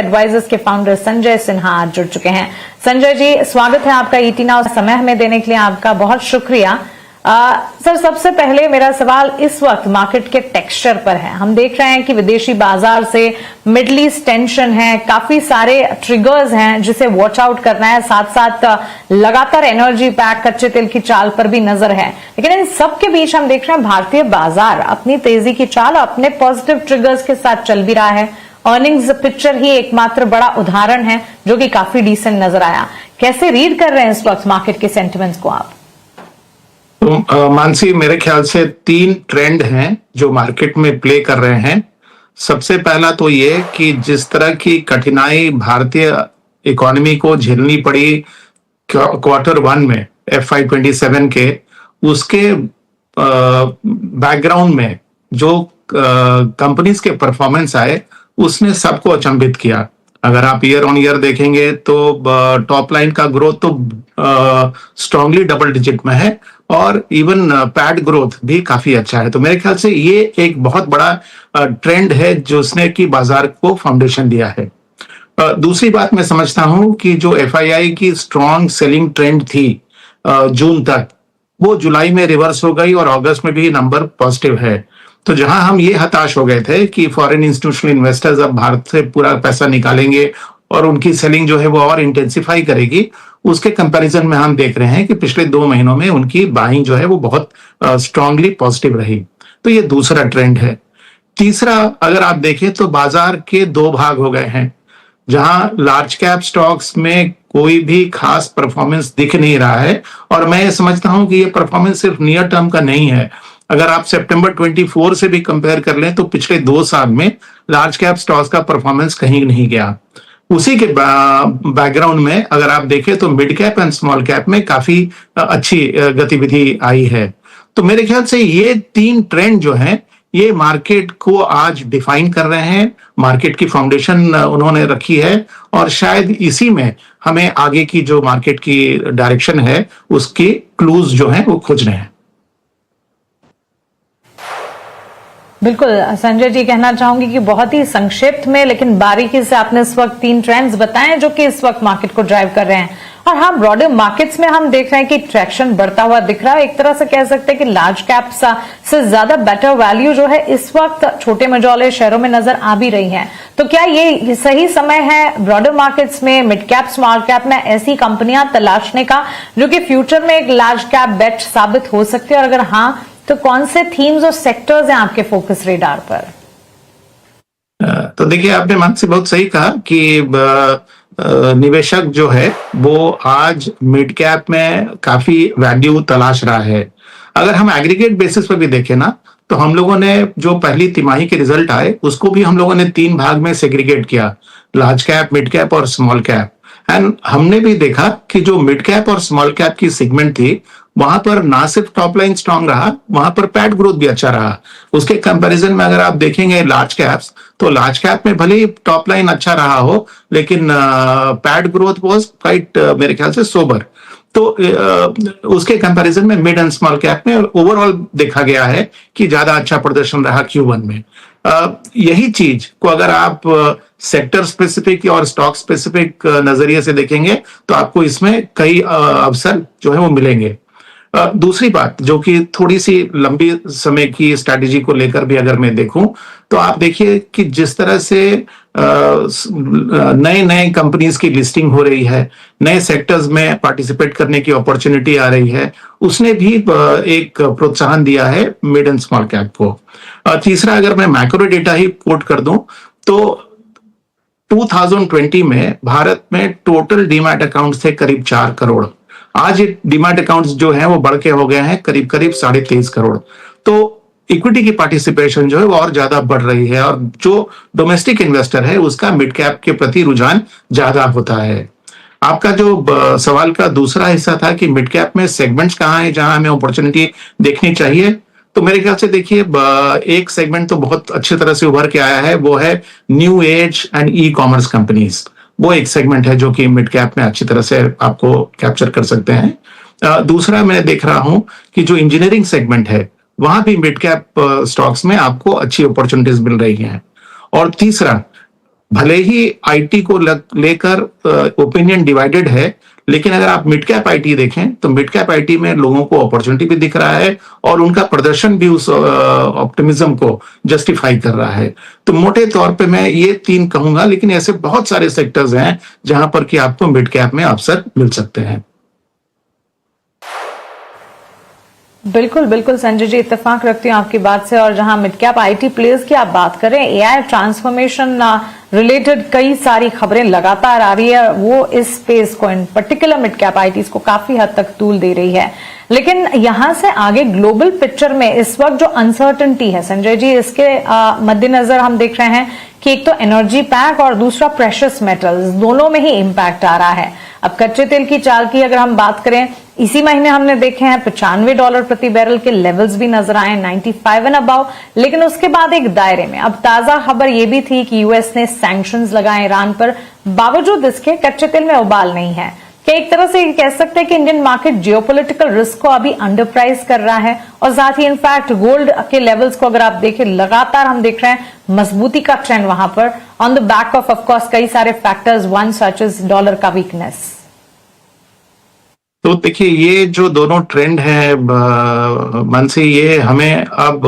Advisers के founder Sanjay Sinha आज जुड़ चुके हैं। संजय जी, स्वागत है आपका ईटी नाउ। समय हमें देने के लिए आपका बहुत शुक्रिया। सर, सबसे पहले मेरा सवाल इस वक्त मार्केट के टेक्सचर पर है। हम देख रहे हैं कि विदेशी बाजार से मिडल ईस्ट टेंशन है, काफी सारे ट्रिगर्स हैं जिसे वॉच आउट करना है, साथ साथ लगातार एनर्जी पैक कच्चे तेल की चाल पर भी नजर है। लेकिन इन सब के बीच हम देख रहे हैं भारतीय बाजार अपनी तेजी की चाल अपने पॉजिटिव ट्रिगर्स के साथ चल भी रहा है। अर्निंग्स पिक्चर ही एकमात्र बड़ा उदाहरण है जो कि काफी डिसेंट नजर आया। कैसे रीड कर रहे हैं इस वक्त मार्केट के सेंटिमेंट्स को आप? तो मानसी, मेरे ख्याल से 3 ट्रेंड हैं जो मार्केट में प्ले कर रहे हैं। सबसे पहला तो ये कि जिस तरह की कठिनाई भारतीय इकोनॉमी को झेलनी पड़ी Q1 में FY27 के, उसके बैकग्राउंड में जो कंपनीज के परफॉर्मेंस आए उसने सबको अचंभित किया। अगर आप ईयर ऑन ईयर देखेंगे तो टॉप लाइन का ग्रोथ तो स्ट्रांगली डबल डिजिट में है और इवन पैड ग्रोथ भी काफी अच्छा है। तो मेरे ख्याल से ये एक बहुत बड़ा ट्रेंड है जो उसने कि बाजार को फाउंडेशन दिया है। दूसरी बात मैं समझता हूं कि जो FII की स्ट्रॉन्ग सेलिंग ट्रेंड थी जून तक, वो जुलाई में रिवर्स हो गई और अगस्त में भी नंबर पॉजिटिव है। तो जहां हम ये हताश हो गए थे कि फॉरेन इंस्टीट्यूशनल इन्वेस्टर्स अब भारत से पूरा पैसा निकालेंगे और उनकी सेलिंग जो है वो और इंटेंसिफाई करेगी, उसके कंपैरिजन में हम देख रहे हैं कि पिछले 2 महीनों में उनकी बाइंग जो है वो बहुत स्ट्रांगली पॉजिटिव रही। तो ये दूसरा ट्रेंड है। तीसरा, अगर आप देखें तो बाजार के 2 भाग हो गए हैं। जहां लार्ज कैप स्टॉक्स में कोई भी खास परफॉर्मेंस दिख नहीं रहा है और मैं ये समझता हूं कि ये परफॉर्मेंस सिर्फ नियर टर्म का नहीं है। अगर आप सितंबर 24 से भी कंपेयर कर लें तो पिछले 2 साल में लार्ज कैप स्टॉक्स का परफॉर्मेंस कहीं नहीं गया। उसी के बैकग्राउंड में अगर आप देखें तो mid cap and small cap में काफी अच्छी गतिविधि आई है। तो मेरे ख्याल से ये 3 ट्रेंड जो हैं ये मार्केट को आज डिफाइन कर रहे हैं, मार्केट की फाउंडेशन उन्होंने रखी है और शायद इसी में हमें आगे की जो मार्केट की डायरेक्शन है उसके क्लूज जो हैं वो खोज रहे हैं। बिल्कुल संजय जी, कहना चाहूंगी कि बहुत ही संक्षिप्त में लेकिन बारीकी से आपने इस वक्त 3 ट्रेंड्स बताए जो कि इस वक्त मार्केट को ड्राइव कर रहे हैं। और हाँ, ब्रॉडर मार्केट्स में हम देख रहे हैं कि ट्रैक्शन बढ़ता हुआ दिख रहा है। एक तरह से कह सकते हैं कि लार्ज कैप से ज्यादा बेटर वैल्यू जो है इस वक्त छोटे मझौले शहरों में नजर आ भी रही है। तो क्या ये सही समय है ब्रॉडर मार्केट्स में मिड कैप स्मॉल कैप में ऐसी कंपनियां तलाशने का जो कि फ्यूचर में एक लार्ज कैप बेट साबित हो सकती है? और अगर हाँ, तो कौन से थीम्स और सेक्टर्स हैं आपके फोकस रेडार पर? तो देखिए, आपने मन से बहुत सही कहा कि निवेशक जो है वो आज मिड कैप में काफी वैल्यू तलाश रहा है। अगर हम एग्रीगेट बेसिस पर भी देखें ना, तो हम लोगों ने जो पहली तिमाही के रिजल्ट आए उसको भी हम लोगों ने 3 भाग में सेग्रीगेट किया, लार्ज कैप, मिड कैप और स्मॉल कैप। एंड हमने भी देखा कि जो मिड कैप और स्मॉल कैप की सेगमेंट थी वहां पर ना सिर्फ टॉप लाइन स्ट्रांग रहा, वहां पर पैड ग्रोथ भी अच्छा रहा। उसके कंपैरिजन में अगर आप देखेंगे लार्ज कैप्स, तो लार्ज कैप में भले ही टॉप लाइन अच्छा रहा हो लेकिन पैड ग्रोथ वाज क्वाइट मेरे ख्याल से सोबर। तो उसके कंपैरिजन में मिड एंड स्मॉल कैप में ओवरऑल देखा गया है कि ज्यादा अच्छा प्रदर्शन रहा Q1 में। यही चीज को अगर आप सेक्टर स्पेसिफिक और स्टॉक स्पेसिफिक नजरिए से देखेंगे तो आपको इसमें कई अवसर जो है वो मिलेंगे। दूसरी बात जो कि थोड़ी सी लंबी समय की स्ट्रैटेजी को लेकर भी अगर मैं देखूं तो आप देखिए कि जिस तरह से नए नए कंपनीज की लिस्टिंग हो रही है, नए सेक्टर्स में पार्टिसिपेट करने की अपॉर्चुनिटी आ रही है, उसने भी एक प्रोत्साहन दिया है मिड एंड स्मॉल कैप को। तीसरा, अगर मैं मैक्रो डेटा ही कोट कर दूं तो 2020 में भारत में टोटल डीमैट अकाउंट थे करीब 4 करोड़। आज डीमैट अकाउंट्स जो हैं वो बढ़ के हो गए हैं करीब 23.5 करोड़। तो इक्विटी की पार्टिसिपेशन जो है वो और ज्यादा बढ़ रही है और जो डोमेस्टिक इन्वेस्टर है उसका मिड कैप के प्रति रुझान ज्यादा होता है। आपका जो सवाल का दूसरा हिस्सा था कि मिड कैप में सेगमेंट्स कहाँ है जहां हमें अपॉर्चुनिटी देखनी चाहिए, तो मेरे ख्याल से देखिए एक सेगमेंट तो बहुत अच्छी तरह से उभर के आया है, वो है new age and e commerce companies. वो एक सेगमेंट है जो कि मिड कैप में अच्छी तरह से आपको कैप्चर कर सकते हैं। दूसरा मैं देख रहा हूं कि जो इंजीनियरिंग सेगमेंट है वहां भी मिड कैप स्टॉक्स में आपको अच्छी अपॉर्चुनिटीज मिल रही हैं। और तीसरा, भले ही आईटी को लेकर ओपिनियन डिवाइडेड है, लेकिन अगर आप मिड कैप आईटी देखें तो मिड कैप आईटी में लोगों को अपॉर्चुनिटी भी दिख रहा है और उनका प्रदर्शन भी उस ऑप्टिमिज्म को जस्टिफाई कर रहा है। तो मोटे तौर पे मैं ये 3 कहूंगा, लेकिन ऐसे बहुत सारे सेक्टर्स हैं जहां पर कि आपको मिड कैप में अवसर मिल सकते हैं। बिल्कुल बिल्कुल संजय जी, इत्तेफाक रखती हूँ आपकी बात से। और जहां मिड कैप आईटी प्लेयर्स की आप बात करें, एआई ट्रांसफॉर्मेशन रिलेटेड कई सारी खबरें लगातार आ रही है, वो इस स्पेस को, इन पर्टिकुलर मिड कैप आईटीज को काफी हद तक तूल दे रही है। लेकिन यहां से आगे ग्लोबल पिक्चर में इस वक्त जो अनसर्टेनिटी है संजय जी, इसके मद्देनजर हम देख रहे हैं कि एक तो एनर्जी पैक और दूसरा प्रेशियस मेटल्स, दोनों में ही इंपैक्ट आ रहा है। अब कच्चे तेल की चाल की अगर हम बात करें, इसी महीने हमने देखे हैं $95 प्रति बैरल के लेवल्स भी नजर आए, 95 एंड अबाउ। लेकिन उसके बाद एक दायरे में, अब ताजा खबर यह भी थी कि यूएस ने सैंक्शंस लगाए ईरान पर, बावजूद इसके कच्चे तेल में उबाल नहीं है। क्या एक तरह से कह सकते हैं कि इंडियन मार्केट जियोपॉलिटिकल रिस्क को अभी अंडर प्राइस कर रहा है? और साथ ही इनफैक्ट गोल्ड के लेवल्स को अगर आप देखें, लगातार हम देख रहे हैं मजबूती का ट्रेंड वहां पर, on the back of course कई सारे factors, one such is dollar का वीकनेस। तो देखिए, ये जो दोनों ट्रेंड है मनसी, ये हमें अब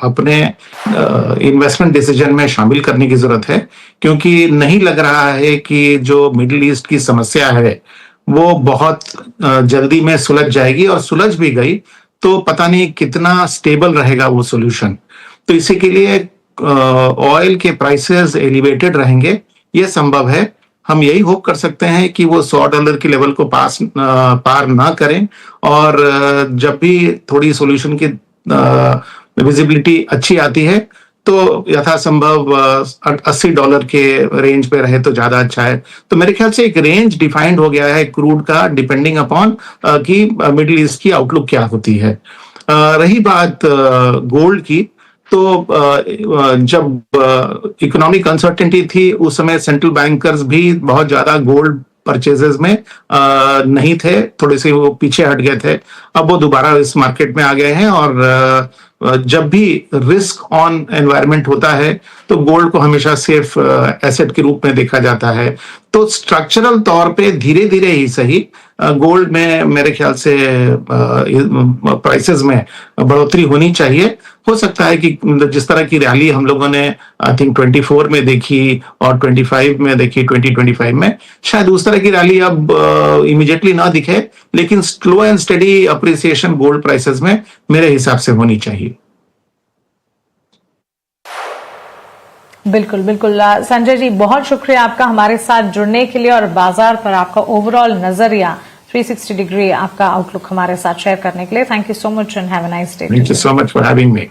अपने इन्वेस्टमेंट डिसीजन में शामिल करने की जरूरत है, क्योंकि नहीं लग रहा है कि जो मिडिल ईस्ट की समस्या है वो बहुत जल्दी में सुलझ जाएगी, और सुलझ भी गई तो पता नहीं कितना स्टेबल रहेगा वो सॉल्यूशन। तो इसी के लिए ऑयल के प्राइसेस एलिवेटेड रहेंगे, ये संभव है। हम यही होप कर सकते हैं कि वो $100 की लेवल को पार ना करें, और जब भी थोड़ी सॉल्यूशन की विजिबिलिटी अच्छी आती है तो यथासंभव $80 के रेंज पे रहे तो ज्यादा अच्छा है। तो मेरे ख्याल से एक रेंज डिफाइंड हो गया है क्रूड का, डिपेंडिंग अपॉन कि मिडिल ईस्ट की आउटलुक क्या होती है। रही बात गोल्ड की, तो जब इकोनॉमिक अनसर्टेनिटी थी उस समय सेंट्रल बैंकर्स भी बहुत ज्यादा गोल्ड परचेजेस में नहीं थे, थोड़े से वो पीछे हट गए थे। अब वो दोबारा इस मार्केट में आ गए हैं, और जब भी रिस्क ऑन एनवायरनमेंट होता है तो गोल्ड को हमेशा सेफ एसेट के रूप में देखा जाता है। तो स्ट्रक्चरल तौर पे धीरे धीरे ही सही गोल्ड में मेरे ख्याल से प्राइसेस में बढ़ोतरी होनी चाहिए। हो सकता है कि जिस तरह की रैली हम लोगों ने आई थिंक 24 में देखी और 25 में देखी, 2025 में, शायद उस तरह की रैली अब इमीडिएटली ना दिखे, लेकिन slow and steady appreciation gold prices में मेरे हिसाब से होनी चाहिए। बिल्कुल बिल्कुल संजय जी, बहुत शुक्रिया आपका हमारे साथ जुड़ने के लिए और बाजार पर आपका ओवरऑल नजरिया 360 डिग्री आपका आउटलुक हमारे साथ शेयर करने के लिए। Thank you so much and have a nice day. Thank you so much for having me.